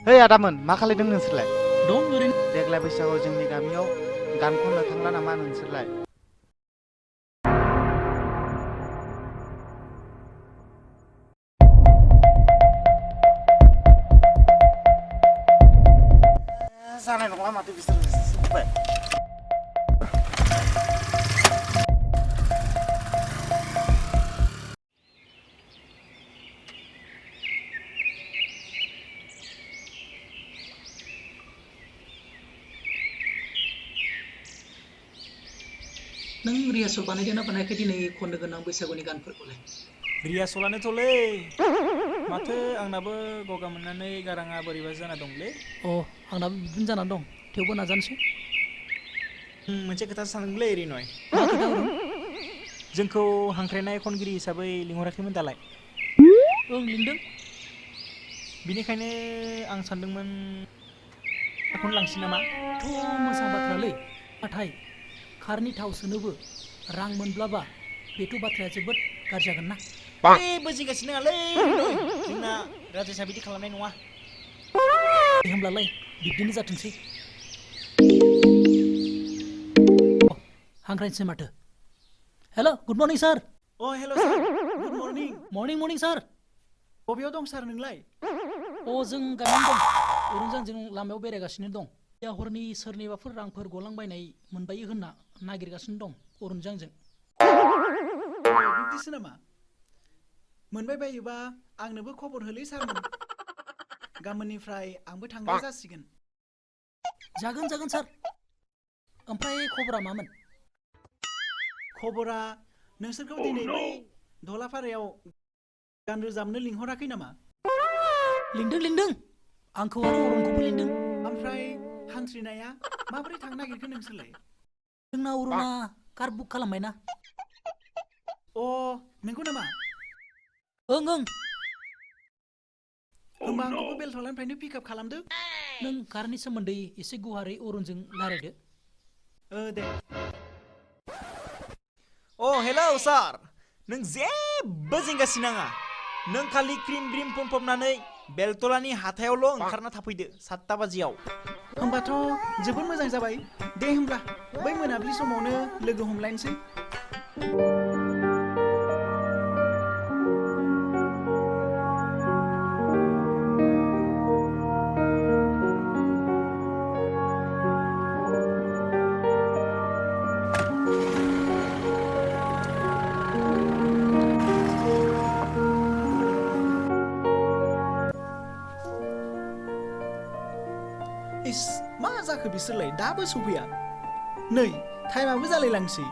Hei आदामोन मा खालायदों नोंसोरलाय? दं ओरैनो। देग्लाय बैसागुआव जोंनि गामियाव गान खननो थांला नामा नोंसोरलाय? जानाय नंला माथो बिसोर जोबबाय। नों रिहार्सल बानायदोंना बानायाखै दिनै खननो गोनां बैसागुनि गानफोरखौलाय? रिहार्सलानोथ'लै माथो आंनाबो गगा मोननानै गाराङा बोरैबा जाना दंलै। आंनाबो बिदिनो जानानै दं, थेवबो नाजानोसै। मोनसे खोथा सानदोंलै रिनय। मा खोथा अरुन? जोंखौ हांख्रायनाय खनगिरि हिसाबै लिंहराखैमोन दालाय? ओं लिंदों। बिनिखायनो आं सानदोंमोन खौनो लांसै नामा? मोजां बाथ्रालै, नाथाय कारनि थाव सोनोबो रां मोनब्लाबा बेथ' बाथ्राया जोबोद गाज्रि जागोन ना? बुजिगासिनो नङालै रिनय, जोंना राजया बिदि खालामनाय नङा। दे होमब्लालाय बिब्दिनो जाथोंसै। हांख्रायनोसै माथो। हेल' गुड मर्निं सार। हेल' सार, गुड मर्निं। मर्निं सार। बबेयाव दं सार नोंलाय? जों गामियावनो दं। अरुनजों जों लामायाव बेरायगासिनो दं। या हरनि सोरनिबाफोर रांफोर गलांबायनाय मोनबायो होनना नागिरगासिनो दं अरुनजों आंजों। बिब्दिसो नामा? मोनबाय बायोबा आंनोबो खबर होलै सारमोन। गाबोननिफ्राय आंबो थांग्रा जासिगोन। जागोन सार। ओमफ्राय खबरा मामोन? खबरा नोंसोरखौ दिनै बै धलापारायाव गान रोजाबनो लिंहराखै नामा? लिंदों। आंखौ आरो अरुनखौबो लिंदों। ओमफ्राय हान्थ्रिनाया माबोरै थांनो नागिरखो नोंसोरलाय? जोंना अरुना कार बुक खालामबायना। नंगौ नामा? ओं। होमबा आंखौबो बेलथलानिफ्रायनो पिकआप खालामदो। नों कारनि सोमोन्दै एसे गुवारै अरुनजों रायलायदो। दे। हेलौ सार, नों जेबो जिंगासि नाङा। नों खालि क्रिम ब्रिम फुनफबनानै बेलतलानि हाथायावल' ओंखारना थाफैदो 7टा बाजियाव। होमबाथ' जोबोद मोजां जाबाय। दे होमब्ला बै मोनाबिलि समावनो लोगो हमलायनोसै। मा जाखो बिसोरलाय दाबो सफैया? नै टाइमाबो जालायलांसै।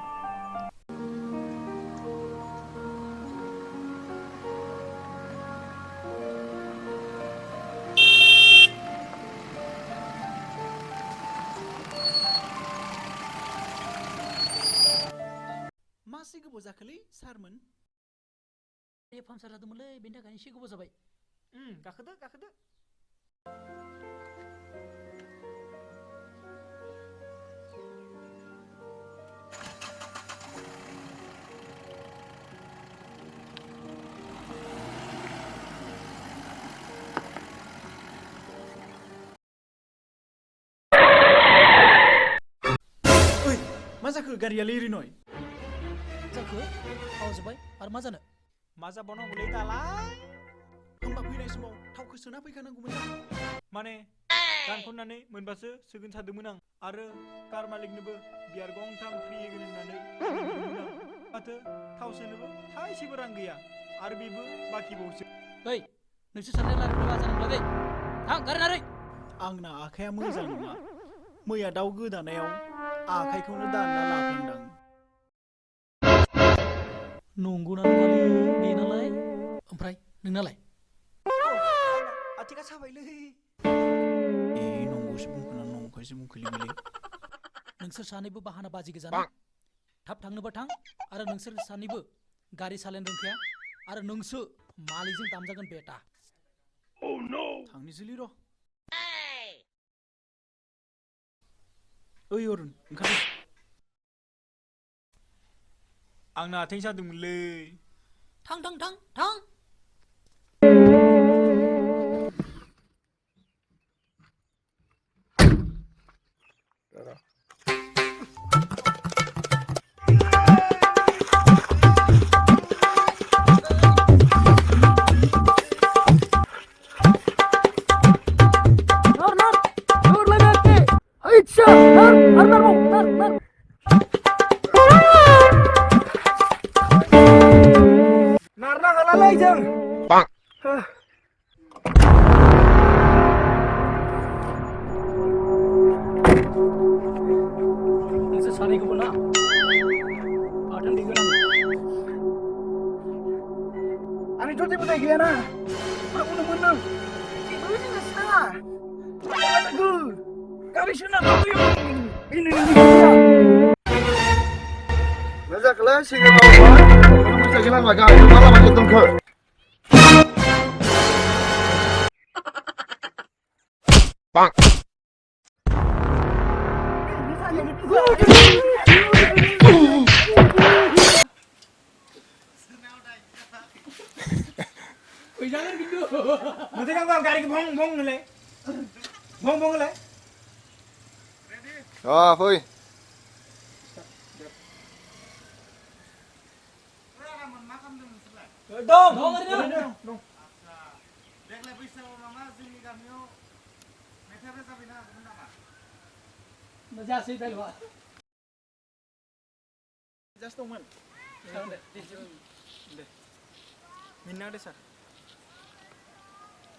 मासे गोबाव जाखोलै सारमोन? पाम्पसार जादोंमोनलै, बेनि थाखायनो एसे गोबाव जाबाय। गाखोदो। मा जाखो गारियालै रिनय? जाखो? थाव जोब्बाय आरो मा जानो? मा जाबावनांगौलै दालाय? होमबा फैनाय समाव थावखौ सोना फैखानांगौमोन ना? माने गान खननानै मोनबासो सोगोन सानदोंमोन आं। आरो कार मालिकनोबो बियार गंथाम फ्रि होगोन होननानै बुंदोंमोन आं। माथो थाव सोनोबो थाइसेबो रां गैया, आरो बेबो बाखिबावसो। नोंसोर साननाय राजा नंला दे। थां गारि नारै। आंना आखाइया मोजां नङा। मैया दाउ गोदानायाव आखाइखौनो दानना लाफ्लांदां। नंगौना नङालै बेनालाय? ओमफ्राय नोंनालाय? आंना आथिङा साबायलै। नंगौसो बुंखोना नंखायसो बुंखोलै बेलाय। नोंसोर सानैबो बाहाना बाजि गोजाना? थाब थांनोबा थां, आरो नोंसोर सानैबो गारि सालायनो रोंखाया, आरो नोंसो मालिकजों दामजागोन बेटा। थांनोसैलै र'। ओइ अरुन, ओंखारदो। आंना आथिं सादोंमोनलै। थां। जों नोंसोर सानैखौबो ना बाथोन देगोन आं आंनि जथे बुथाय गैयाना उनाव मोनदों जेबो जोङो साङा गारिसो नांगौ मा जाखोलै सिगां मावबाय मोनसे लामा गाहाय मा लामा दोनखो फैजागोन खिन्थु Nanti kan gua garing bong ngelai. Bong ngelai. fui Dong. Dong. देग्लाय बैसागुआव मामा जोंनि गामियाव मेथाइ रोजाबहैनो हागौमोन नामा जासै दाइलबा जास्ट दंमोन दे minna deh sar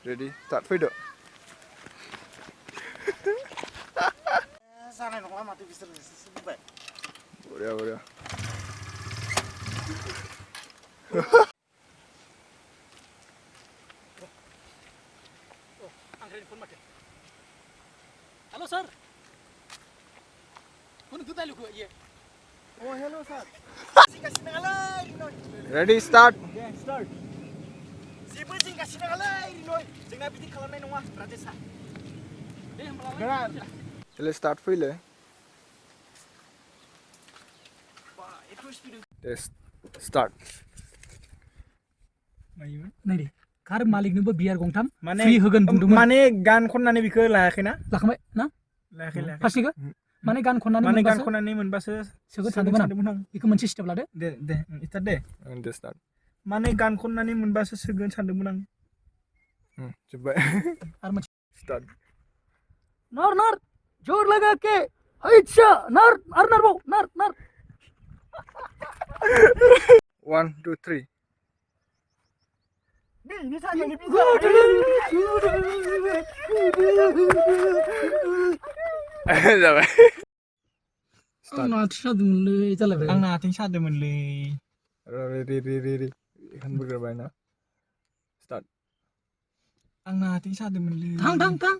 ready start फैदो जानाय नङा माथो बिसोर बुंबाय बरिया हेलो सर कुन दुताइलुको ये oh hello sir सिंगासिनो गालै ready start start जेबो जिंगासिनो गालै रिनय जोंना बिदि खालामनाय नङा राजेशा दे होमब्लालाय ले start फैले एथ' स्पिड test start नै दे कार मालिकनोबो बियार गंथाम माने फ्रि होगोन बुंदोंमोन माने गान खननानै बिखौ लायाखैना लाखांबाय ना लायाखै फार्स्टनिखौ माने गान खननानै माने गान मोनबासो खननानै मोनबासो सोगोन सानदोंमोन आं आं बेखौ मोनसे स्टेप लादो they start Day and this start माने गान खननानै मोनबासो सोगोन सानदोंमोन आं जोब्बाय आरो मोनसे start नर जोर लगा के अच्छा नर बाव नर 1 2 3 बिनि साननानै जाबाय आंना आथिं सादोंमोनलै जालायबाय आंना आथिं सादोंमोनलै रे होनबोग्रोबाय ना start आंना आथिं सादोंमोनलै थां